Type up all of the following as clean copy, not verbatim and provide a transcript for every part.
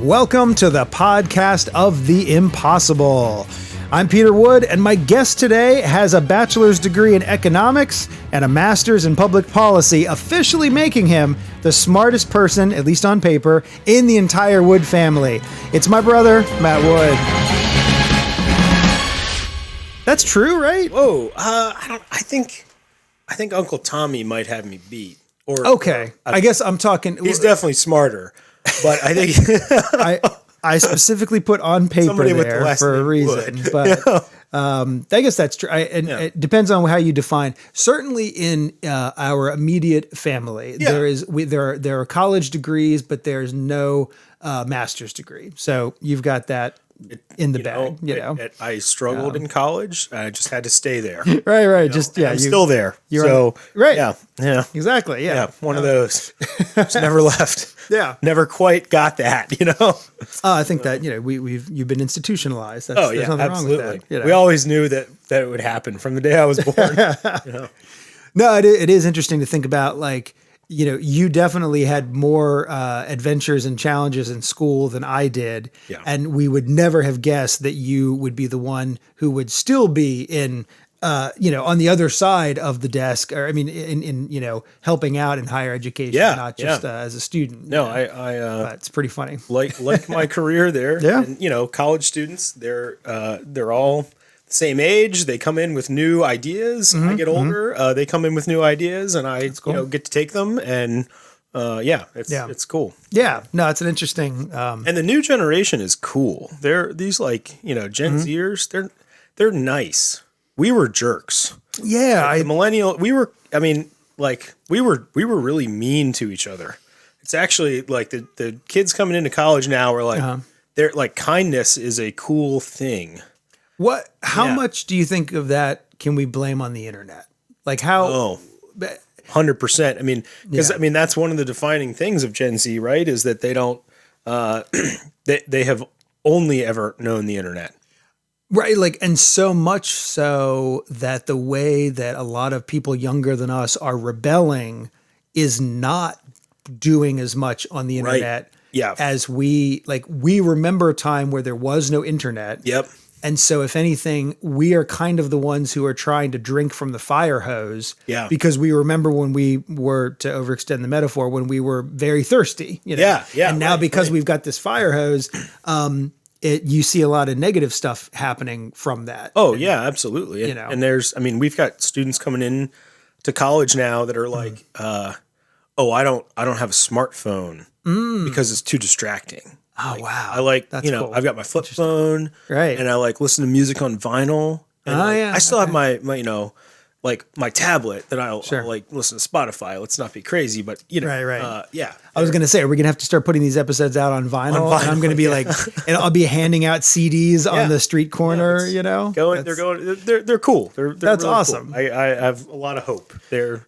Welcome to the podcast of the impossible. I'm Peter Wood, and my guest today has a bachelor's degree in economics and a master's in public policy, officially making him the smartest person, at least on paper, in the entire Wood family. It's my brother, Matt Wood. That's true, right? Whoa, I think Uncle Tommy might have me beat. Okay, I guess I'm talking. He's definitely smarter, but I think I specifically put on paper there for a reason, but I guess that's true. It depends on how you define. Certainly, in our immediate family, there are college degrees, but there's no master's degree. So you've got that in the bag. I struggled in college. I just had to stay there. Right. I'm still there. Right. Yeah. Exactly. Yeah. One of those. Just never left. Yeah. Never quite got that. I think that you've been institutionalized. There's nothing absolutely. wrong with that. We always knew that it would happen from the day I was born. No, it is interesting to think about. Like, you definitely had more adventures and challenges in school than I did. Yeah. And we would never have guessed that you would be the one who would still be in, on the other side of the desk, or in helping out in higher education, not just as a student. No, but it's pretty funny. Like my career there. Yeah. And, college students, they're all the same age. They come in with new ideas. I get older. They come in with new ideas, and I get to take them. And it's cool. Yeah, no, it's an interesting. And the new generation is cool. They're these Gen Zers. They're nice. We were jerks. Yeah, the millennial. We were really mean to each other. It's actually like the kids coming into college now are like they're like, kindness is a cool thing. How much do you think of that can we blame on the internet? Like how? 100%. I mean, because that's one of the defining things of Gen Z, right? Is that they don't, they have only ever known the internet. Right. Like, and so much so that the way that a lot of people younger than us are rebelling is not doing as much on the internet as we remember a time where there was no internet. Yep. And so if anything, we are kind of the ones who are trying to drink from the fire hose because we remember when we were, to overextend the metaphor, when we were very thirsty. And now because we've got this fire hose, you see a lot of negative stuff happening from that. Oh, yeah, absolutely. And we've got students coming in to college now that are like, I don't have a smartphone because it's too distracting. Oh, wow. I like, cool. I've got my flip phone, right? And I like listen to music on vinyl. And I still have my my tablet that I'll like listen to Spotify. Let's not be crazy, but right. I was going to say, are we going to have to start putting these episodes out on vinyl? And I'm going to be like, and I'll be handing out CDs on the street corner, they're cool. That's really awesome. Cool. I have a lot of hope. They're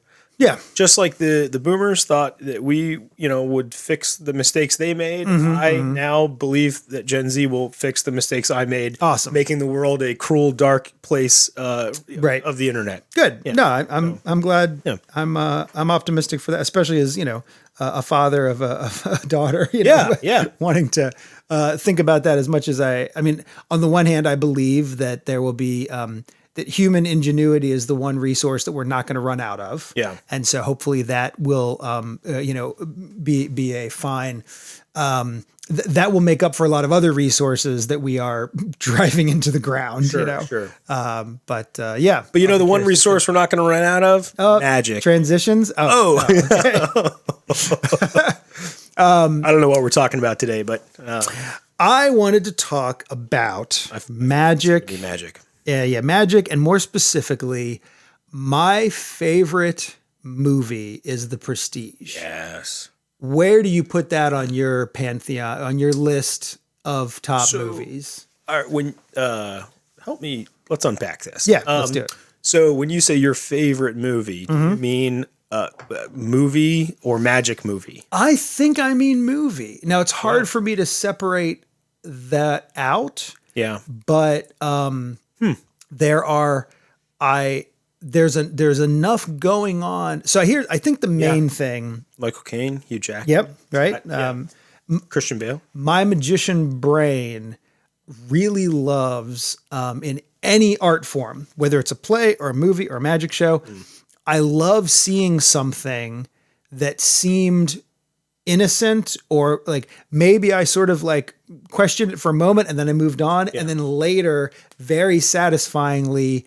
just like the boomers thought that we, would fix the mistakes they made. I now believe that Gen Z will fix the mistakes I made. Awesome. Making the world a cruel, dark place of the internet. Good. Yeah. No, I'm glad. Yeah. I'm optimistic for that, especially as, a father of a daughter, wanting to think about that as much as on the one hand, I believe that there will be, that human ingenuity is the one resource that we're not going to run out of. Yeah. And so hopefully that will, be a fine, that will make up for a lot of other resources that we are driving into the ground, Sure. But the one resource we're not going to run out of, magic. Transitions. Okay. I don't know what we're talking about today, but I wanted to talk about magic. Magic. Yeah, magic, and more specifically, my favorite movie is The Prestige. Yes. Where do you put that on your pantheon, on your list of top movies? All right, help me. Let's unpack this. Yeah, let's do it. So when you say your favorite movie, do you mean movie or magic movie? I think I mean movie. Now it's hard for me to separate that out. Yeah, but there's enough going on. So I think the main thing, Michael Caine, Hugh Jackman. Yep. Right. Christian Bale. My magician brain really loves, in any art form, whether it's a play or a movie or a magic show, I love seeing something that seemed innocent, or like maybe I sort of like questioned it for a moment and then I moved on. And then later, very satisfyingly,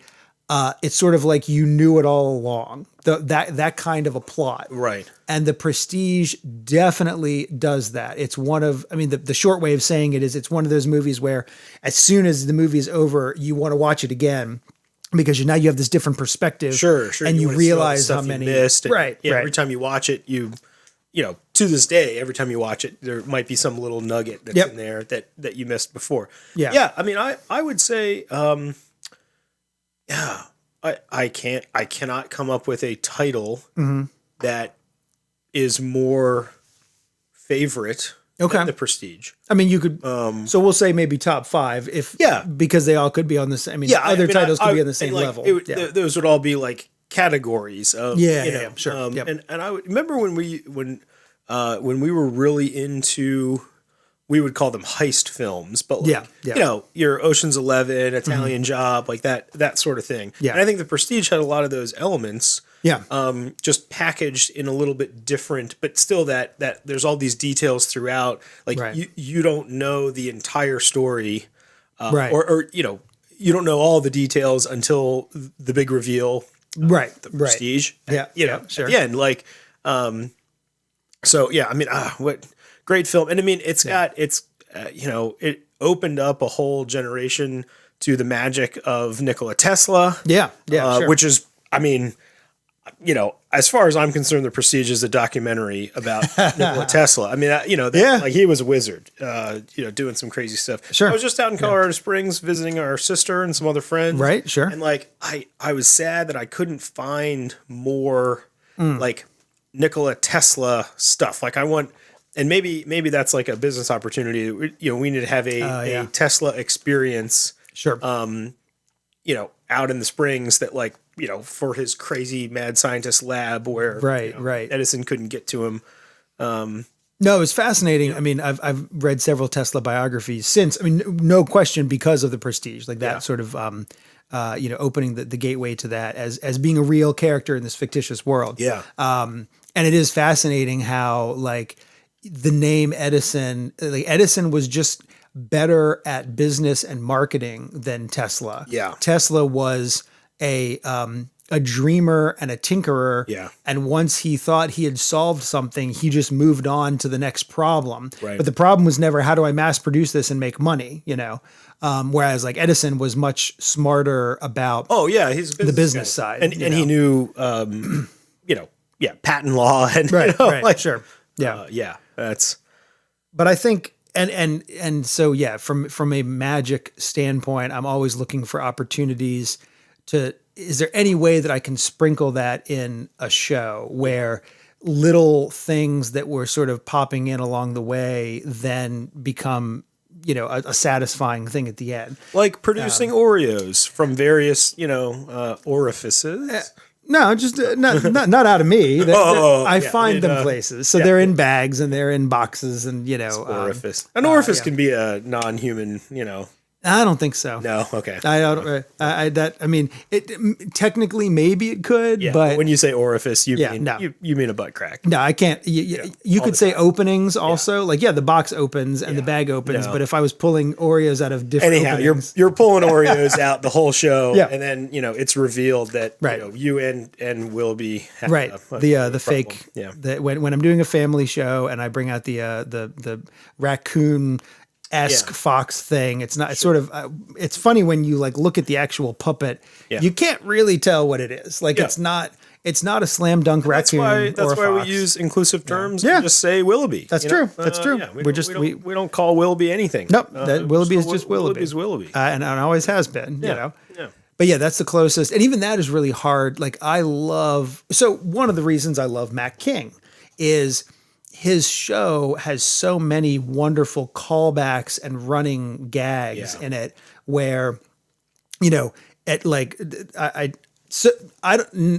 it's sort of like you knew it all along. That kind of a plot. Right. And The Prestige definitely does that. It's one of, I mean, the short way of saying it is it's one of those movies where as soon as the movie is over, you want to watch it again because now you have this different perspective. Sure. And you realize how many missed. Right. Every time you watch it, you know, to this day, every time you watch it, there might be some little nugget that's in there that you missed before. Yeah. Yeah. I mean, I would say, I cannot come up with a title that is more favorite than The Prestige. I mean, you could, so we'll say maybe top 5 because they all could be on the same, other titles could be on the same level. Those would all be like categories of, sure. And I would remember when we were really into, we would call them heist films, but like, you know, your Ocean's 11, Italian Job, like that sort of thing. Yeah. And I think The Prestige had a lot of those elements. Yeah. Just packaged in a little bit different, but still that there's all these details throughout. Like you don't know the entire story, or you know, you don't know all the details until the big reveal. The Prestige. Yeah. You know, sure. at the end, like, so yeah, I mean, what great film. And I mean, it's you know, it opened up a whole generation to the magic of Nikola Tesla. Yeah. Sure. Which is, I mean, you know, as far as I'm concerned, The Prestige is a documentary about Nikola Tesla. I mean, you know, like he was a wizard, you know, doing some crazy stuff. Sure. I was just out in Colorado Springs visiting our sister and some other friends. Right. Sure. And like, I was sad that I couldn't find more like Nikola Tesla stuff. Like I want, and maybe that's like a business opportunity. You know, we need to have a Tesla experience. Sure. You know, out in the Springs that like, you know, for his crazy mad scientist lab where Edison couldn't get to him. No, it was fascinating. I mean, I've read several Tesla biographies since. I mean, no question because of The Prestige, like that sort of, you know, opening the gateway to that as being a real character in this fictitious world. Yeah. And it is fascinating how like the name Edison, like Edison was just better at business and marketing than Tesla. Yeah. Tesla was a dreamer and a tinkerer. Yeah. And once he thought he had solved something, he just moved on to the next problem. Right. But the problem was never, how do I mass produce this and make money? You know? Whereas like Edison was much smarter about he's the business side. And he knew, you know, patent law and, you know, like, sure. That's, but I think, and so, from a magic standpoint, I'm always looking for opportunities is there any way that I can sprinkle that in a show where little things that were sort of popping in along the way then become, you know, a satisfying thing at the end? Like producing Oreos from various, you know, orifices. No, just not out of me. I find them places. So they're in bags and they're in boxes and, you know. Orifice. An orifice can be a non-human, you know. I don't think so. No, okay. I don't. I mean, it technically maybe it could, but when you say orifice, you mean you mean a butt crack. No, I can't. You could say openings also. Like the box opens and the bag opens, but if I was pulling Oreos out of different openings, you're pulling Oreos out the whole show, and then you know it's revealed that you know you and Wilby have the fake that when I'm doing a family show and I bring out the raccoon fox thing. It's not. It's sort of. It's funny when you like look at the actual puppet. Yeah. You can't really tell what it is. Like it's not. It's not a slam dunk raccoon. That's why we use inclusive terms. And just say Willoughby. That's true. That's true. We don't call Willoughby anything. Nope. Willoughby is just Willoughby. Willoughby's Willoughby. And it always has been. You know. Yeah. But that's the closest. And even that is really hard. Like I love. So one of the reasons I love Matt King is his show has so many wonderful callbacks and running gags in it where, you know, at like, I'm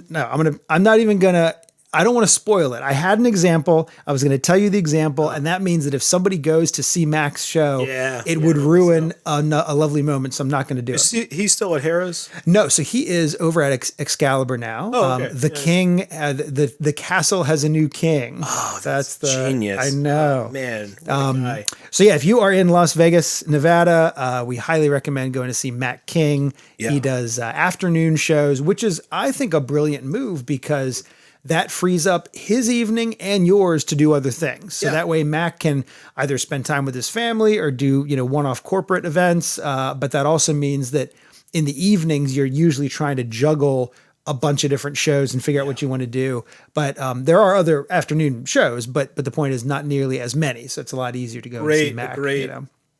not even gonna, I don't want to spoil it. I had an example. I was going to tell you the example, and that means that if somebody goes to see Mac's show, it would ruin a lovely moment. So I'm not going to do it. He's still at Harrah's? No, so he is over at Excalibur now. The king, the castle has a new king. Oh, that's genius! I know, man. What a guy. So yeah, if you are in Las Vegas, Nevada, we highly recommend going to see Mac King. Yeah. He does afternoon shows, which is, I think, a brilliant move because that frees up his evening and yours to do other things. So that way Mac can either spend time with his family or do, one-off corporate events. But that also means that in the evenings, you're usually trying to juggle a bunch of different shows and figure out what you want to do. But there are other afternoon shows, but the point is not nearly as many. So it's a lot easier to go and see Mac. Great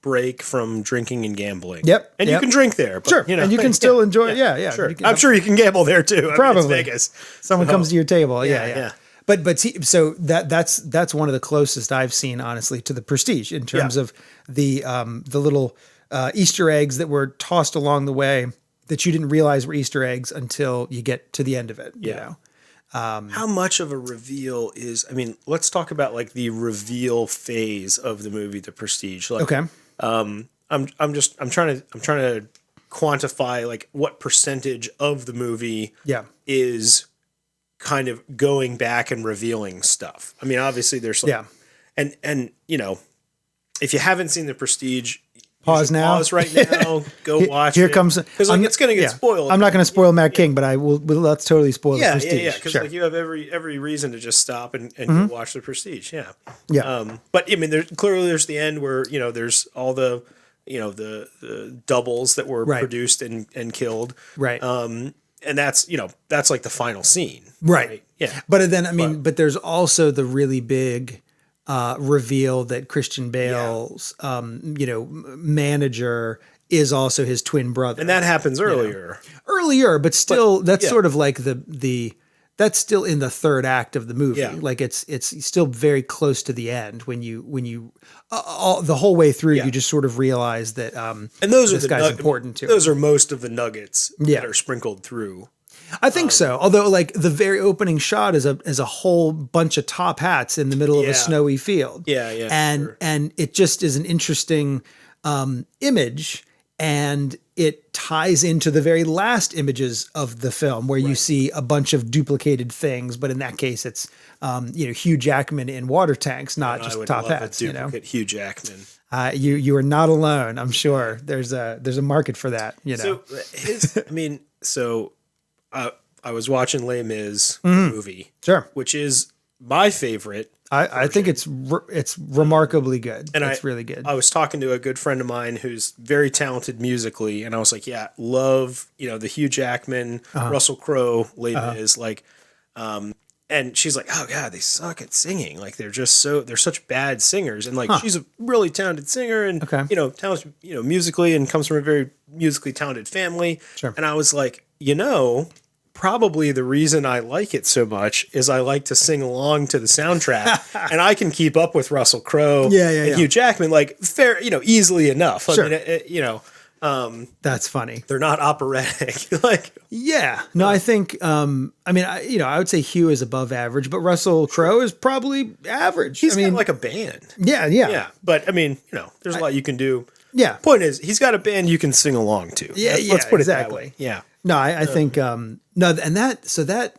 break from drinking and gambling. Yep. And you can drink there. But, sure. And you can still enjoy it. Yeah. Sure. I'm sure you can gamble there too. Probably. It's Vegas. Someone comes to your table. Yeah. But see, so that's one of the closest I've seen, honestly, to the Prestige in terms of the little Easter eggs that were tossed along the way that you didn't realize were Easter eggs until you get to the end of it. You know? How much of a reveal is, let's talk about like the reveal phase of the movie, The Prestige. Like, okay. I'm trying to quantify like what percentage of the movie is kind of going back and revealing stuff. Obviously there's like, and if you haven't seen The Prestige, pause now. Pause right now. Go watch. Here comes because it's going to get spoiled. I'm not going to spoil Mac King, but I will. Let's totally spoil The Prestige. Yeah. Because you have every reason to just stop and go watch The Prestige. Yeah. But there's the end where there's all the the doubles that were produced and killed. Right. And that's like the final scene. Right. Yeah. But then but there's also the really big reveal that Christian Bale's, manager is also his twin brother. And that happens earlier. Earlier, but still, that's sort of like that's still in the third act of the movie. Yeah. Like it's still very close to the end when you the whole way through, you just sort of realize that, and those this guy's important too. Those are most of the nuggets that are sprinkled through. I think so. Although, like the very opening shot is a whole bunch of top hats in the middle of a snowy field. Yeah. And it just is an interesting image, and it ties into the very last images of the film where you see a bunch of duplicated things, but in that case, it's Hugh Jackman in water tanks, not just top hats. Hugh Jackman. You are not alone. I'm sure there's a market for that. So I was watching Les Mis movie, which is my favorite. I think it's remarkably good. And it's really good. I was talking to a good friend of mine who's very talented musically, and I was like, love the Hugh Jackman, Russell Crowe Les Mis, and she's like, oh god, they suck at singing. Like they're such bad singers, and like she's a really talented singer, and talented musically, and comes from a very musically talented family. Sure. And I was like, probably the reason I like it so much is I like to sing along to the soundtrack, and I can keep up with Russell Crowe and Hugh Jackman easily enough. Sure. That's funny. They're not operatic. I think I would say Hugh is above average, but Russell Crowe is probably average. He's got like a band. Yeah. But there's a lot you can do. Yeah. Point is, he's got a band you can sing along to. Let's put it that way. Yeah. No, I think and that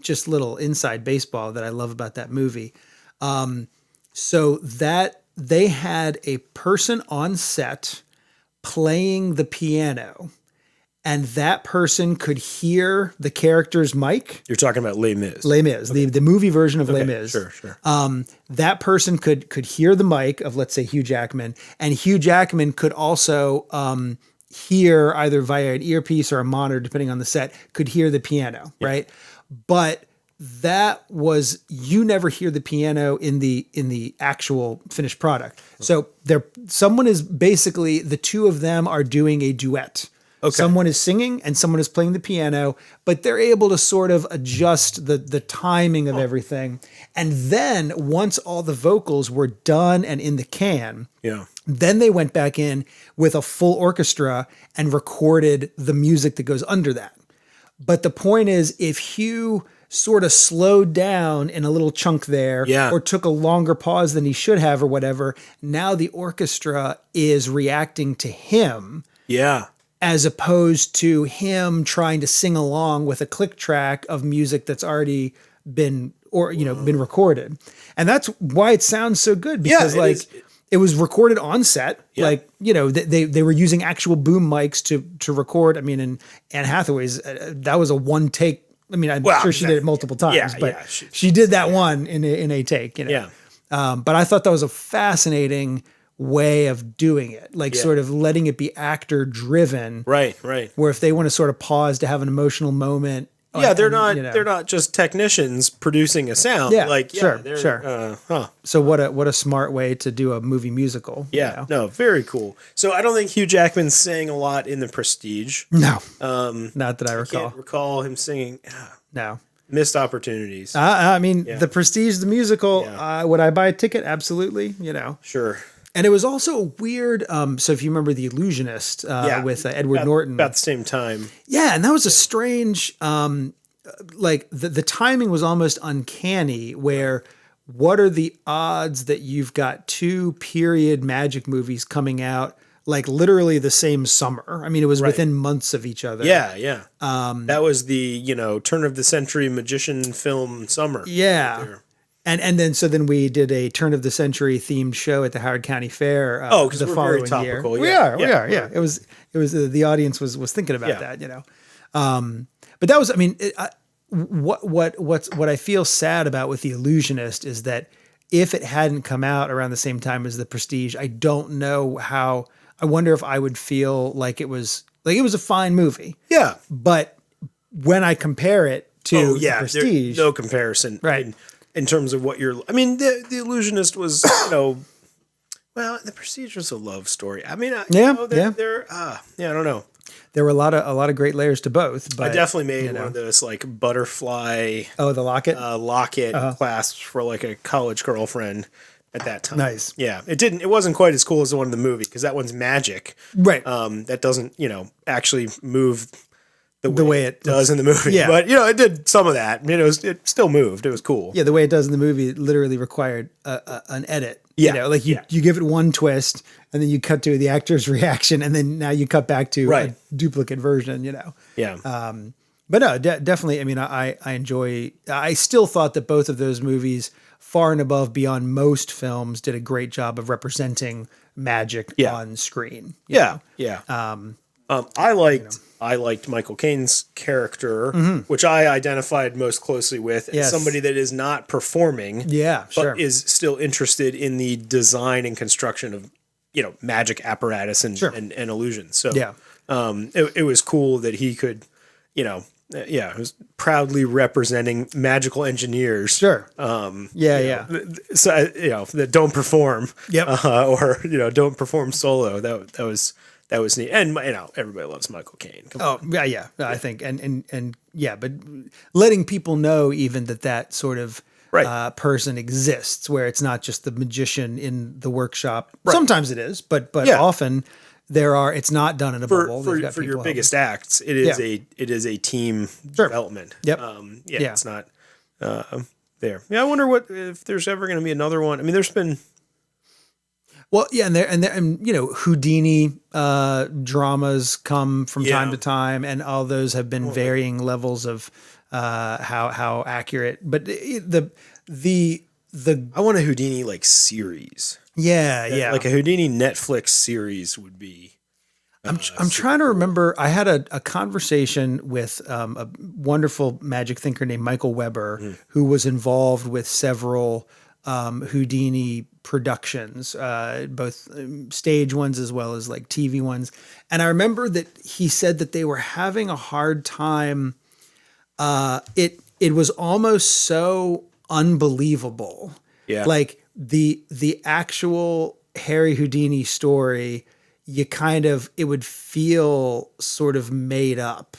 just little inside baseball that I love about that movie. So that they had a person on set playing the piano, and that person could hear the character's mic. You're talking about Les Mis. Les Mis, the movie version of Les Mis. Sure. That person could hear the mic of, let's say, Hugh Jackman, and Hugh Jackman could also hear either via an earpiece or a monitor, depending on the set, could hear the piano, right? But that was, you never hear the piano in the actual finished product. So someone is basically, the two of them are doing a duet. Okay. Someone is singing and someone is playing the piano, but they're able to sort of adjust the timing of everything. And then once all the vocals were done and in the can, then they went back in with a full orchestra and recorded the music that goes under that. But the point is, if Hugh sort of slowed down in a little chunk there, or took a longer pause than he should have, or whatever. Now the orchestra is reacting to him. Yeah. As opposed to him trying to sing along with a click track of music that's already been been recorded. And that's why it sounds so good, because it was recorded on set. Yeah. Like, they were using actual boom mics to record. I mean, in Anne Hathaway's, that was a one take. I mean, I'm sure she did it multiple times, but she did that one in a take, Yeah. But I thought that was a fascinating way of doing it, like sort of letting it be actor driven. Right. Where if they want to sort of pause to have an emotional moment. Yeah, they're not just technicians producing a sound. Yeah, like sure. So what a smart way to do a movie musical. Yeah, no, very cool. So I don't think Hugh Jackman sang a lot in The Prestige. No, not that I recall. I can't recall him singing. No. Missed opportunities. I mean, The Prestige, the musical. Would I buy a ticket? Absolutely. Sure. And it was also a weird. So if you remember The Illusionist with Edward Norton, about the same time. Yeah, and that was a strange. Like the timing was almost uncanny. Where what are the odds that you've got two period magic movies coming out like literally the same summer? I mean, it was within months of each other. Yeah. That was the turn of the century magician film summer. Yeah. Right. And then we did a turn of the century themed show at the Howard County Fair. Because we're very topical. Year. We are. Yeah. It was the audience was thinking about that. But that was. I mean, what I feel sad about with The Illusionist is that if it hadn't come out around the same time as The Prestige, I don't know how. I wonder if I would feel like it was a fine movie. Yeah. But when I compare it to The Prestige, no comparison. Right. In terms of what you're, I mean, the Illusionist was, well, The Prestige was a love story. I mean, I don't know. There were a lot of great layers to both. But I definitely made one of those like butterfly. Oh, the locket. Locket clasps for like a college girlfriend at that time. Nice. Yeah, it wasn't quite as cool as the one in the movie because that one's magic. Right. That doesn't actually move the way it does in the movie. Yeah. But it did some of that. It still moved. It was cool. Yeah, the way it does in the movie literally required an edit. Yeah. You give it one twist and then you cut to the actor's reaction and then now you cut back to a duplicate version, Yeah. But no, definitely. I mean, I still thought that both of those movies, far and above beyond most films, did a great job of representing magic on screen. Yeah. I liked Michael Caine's character, which I identified most closely with as somebody that is not performing, but is still interested in the design and construction of, magic apparatus and illusions. So, it was cool that he could, it was proudly representing magical engineers. Sure. So, that don't perform. Yep. Or don't perform solo. That was neat, and everybody loves Michael Caine. I think, but letting people know even that sort of person exists, where it's not just the magician in the workshop. Right. Sometimes it is, but often it's not done in a bubble. For your biggest acts. It is a team development. Yep. It's not there. Yeah, I wonder if there's ever going to be another one. I mean, there's been. Well, yeah, and Houdini dramas come from time to time, and all those have been varying levels of how accurate. But the I want a Houdini like series. Yeah. Like a Houdini Netflix series would be. I'm trying to remember. I had a conversation with a wonderful magic thinker named Michael Weber, who was involved with several Houdini productions, both stage ones as well as like TV ones. And I remember that he said that they were having a hard time. It was almost so unbelievable. Yeah. Like the actual Harry Houdini story, it would feel sort of made up,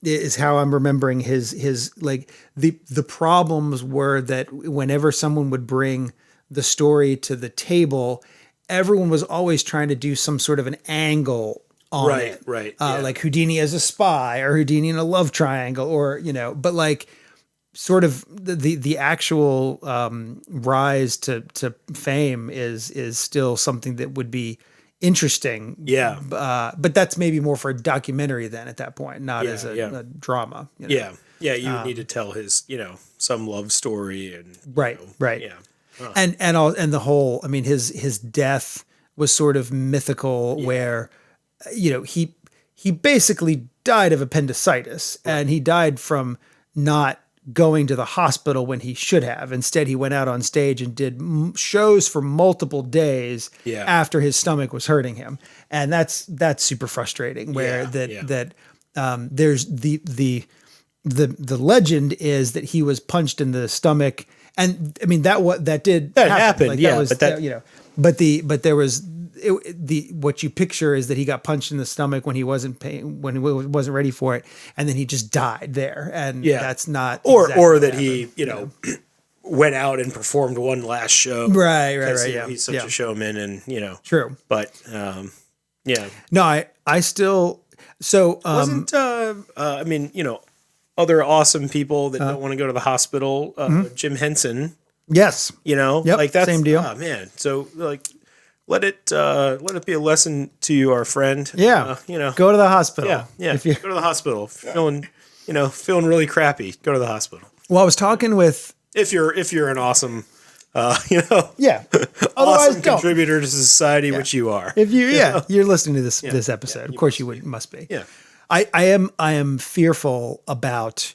is how I'm remembering his like the problems were that whenever someone would bring the story to the table, everyone was always trying to do some sort of an angle on it. Right. Like Houdini as a spy or Houdini in a love triangle or, but like sort of the actual rise to fame is still something that would be interesting. Yeah. But that's maybe more for a documentary then at that point, not as a drama. Yeah. Yeah. You would need to tell his, some love story and right. Yeah. Huh. And the whole, I mean, his death was sort of mythical where, he basically died of appendicitis and he died from not going to the hospital when he should have. Instead, he went out on stage and did shows for multiple days after his stomach was hurting him. And that's super frustrating where there's the legend is that he was punched in the stomach. And I mean, that happened. Like, but there was what you picture is that he got punched in the stomach when he wasn't ready for it, and then he just died there. And that's not or that he went out and performed one last show. Right. He's such a showman, and true. But no, I still wasn't. I mean, other awesome people that don't want to go to the hospital. Jim Henson. Yes. Like that's same deal. Oh man. So like let it be a lesson to you, our friend. Yeah. Go to the hospital. Yeah. Go to the hospital. Feeling really crappy. Go to the hospital. Well, I was talking with if you're an awesome Otherwise, awesome contributor to society, which you are. If you're listening to this episode, of course you must be. Yeah. I am fearful about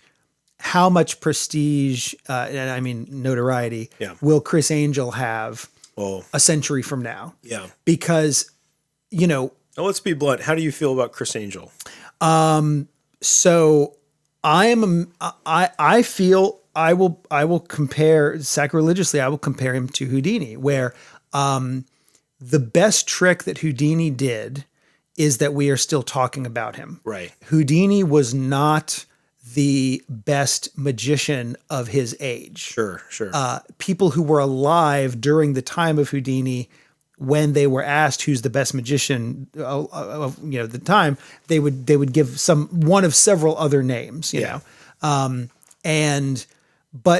how much prestige and I mean notoriety will Criss Angel have a century from now. Yeah. Because, now let's be blunt. How do you feel about Criss Angel? So I feel I will compare sacrilegiously, I will compare him to Houdini, where the best trick that Houdini did is that we are still talking about him. Right. Houdini was not the best magician of his age. Sure. People who were alive during the time of Houdini, when they were asked who's the best magician of the time, they would give one of several other names. But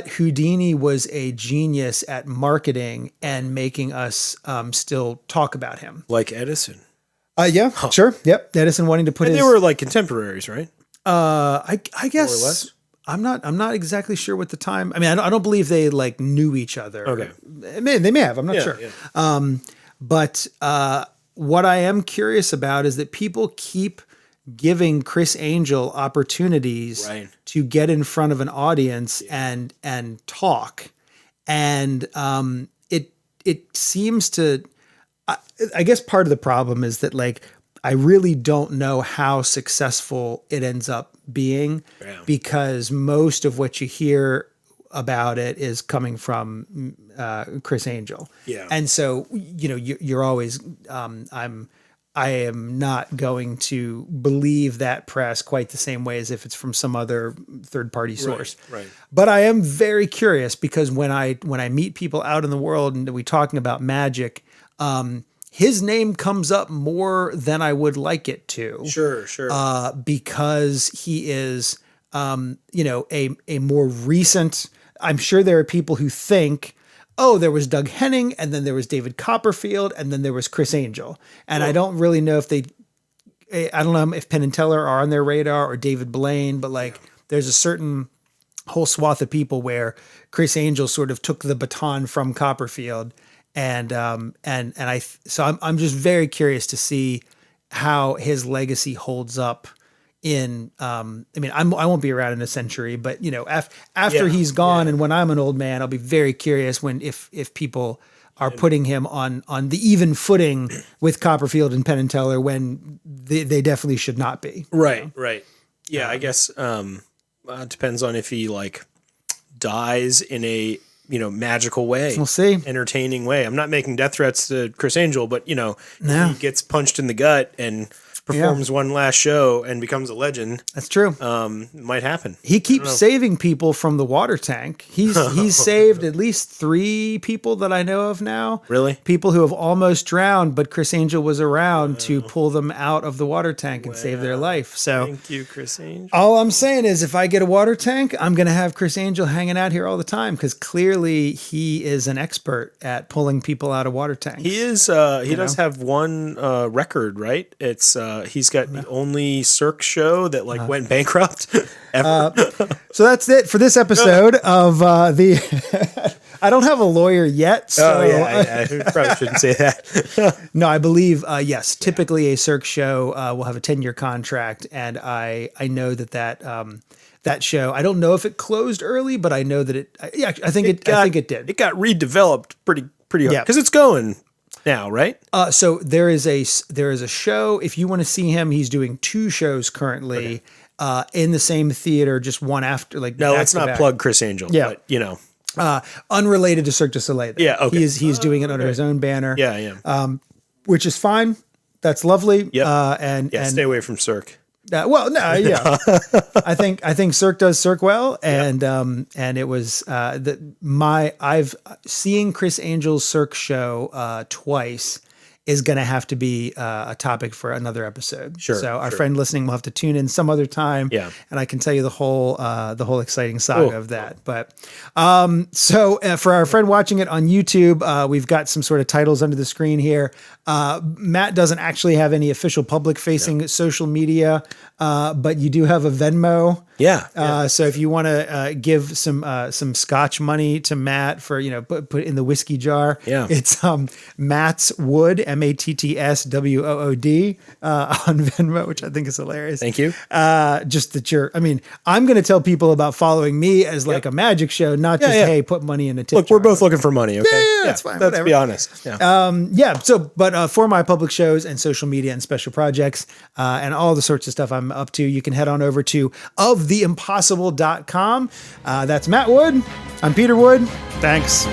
Houdini was a genius at marketing and making us still talk about him. Like Edison. Sure. Yep. Edison wanting to put they were like contemporaries, right? I guess more or less. I'm not exactly sure what the time. I mean, I don't believe they like knew each other. Okay. They may have. I'm not sure. Yeah. But what I am curious about is that people keep giving Criss Angel opportunities to get in front of an audience and talk, and it seems to. I guess part of the problem is that like I really don't know how successful it ends up being because most of what you hear about it is coming from Criss Angel. Yeah. And so, you're always, I am not going to believe that press quite the same way as if it's from some other third party source. Right. But I am very curious because when I meet people out in the world and we talking about magic, his name comes up more than I would like it to. Sure. Because he is, a more recent. I'm sure there are people who think, oh, there was Doug Henning, and then there was David Copperfield, and then there was Criss Angel, and I don't really know if I don't know if Penn and Teller are on their radar or David Blaine, but there's a certain whole swath of people where Criss Angel sort of took the baton from Copperfield. And I'm just very curious to see how his legacy holds up in, I won't be around in a century, but after he's gone and when I'm an old man, I'll be very curious if people are putting him on the even footing with Copperfield and Penn and Teller when they definitely should not be. Right. Yeah. I guess, it depends on if he like dies in a, magical way. We'll see. Entertaining way. I'm not making death threats to Criss Angel, but, he gets punched in the gut and performs one last show and becomes a legend. That's true. Might happen. He keeps saving people from the water tank. He's saved at least 3 people that I know of now. Really? People who have almost drowned, but Criss Angel was around to pull them out of the water tank and save their life. So thank you, Criss Angel. All I'm saying is if I get a water tank, I'm going to have Criss Angel hanging out here all the time because clearly he is an expert at pulling people out of water tanks. He is. He does have one record, right? It's he's got the only Cirque show that went bankrupt ever. So that's it for this episode of the. I don't have a lawyer yet. So I probably shouldn't say that. No, I believe yes. Typically, a Cirque show will have a 10-year contract, and I know that show. I don't know if it closed early, but I know that it. Yeah, I think it did. It got redeveloped pretty hard because it's going now, right? So there is a show. If you want to see him, he's doing 2 shows currently in the same theater, just one after. No, let's not plug Criss Angel. Yeah, but unrelated to Cirque du Soleil. Though. Yeah, okay. He's doing it under his own banner. Yeah. Which is fine. That's lovely. Yep. And stay away from Cirque. Well, no, yeah. I think Cirque does Cirque well, and it was I've seeing Criss Angel's Cirque show twice is going to have to be a topic for another episode. Sure. So our friend listening will have to tune in some other time. Yeah. And I can tell you the whole exciting saga of that. But so for our friend watching it on YouTube, we've got some sort of titles under the screen here. Matt doesn't actually have any official public facing social media, but you do have a Venmo. Yeah. So if you want to give some Scotch money to Matt for put in the whiskey jar, it's Matt's Wood, MATTSWOOD on Venmo, which I think is hilarious. Thank you. Just that I'm going to tell people about following me as like a magic show, not just hey, put money in a tip. Look, we're both looking for money. Okay, yeah, that's fine. Let's be honest. Yeah. So, but for my public shows and social media and special projects and all the sorts of stuff I'm up to, you can head on over to oftheimpossible.com. That's Matt Wood. I'm Peter Wood. Thanks.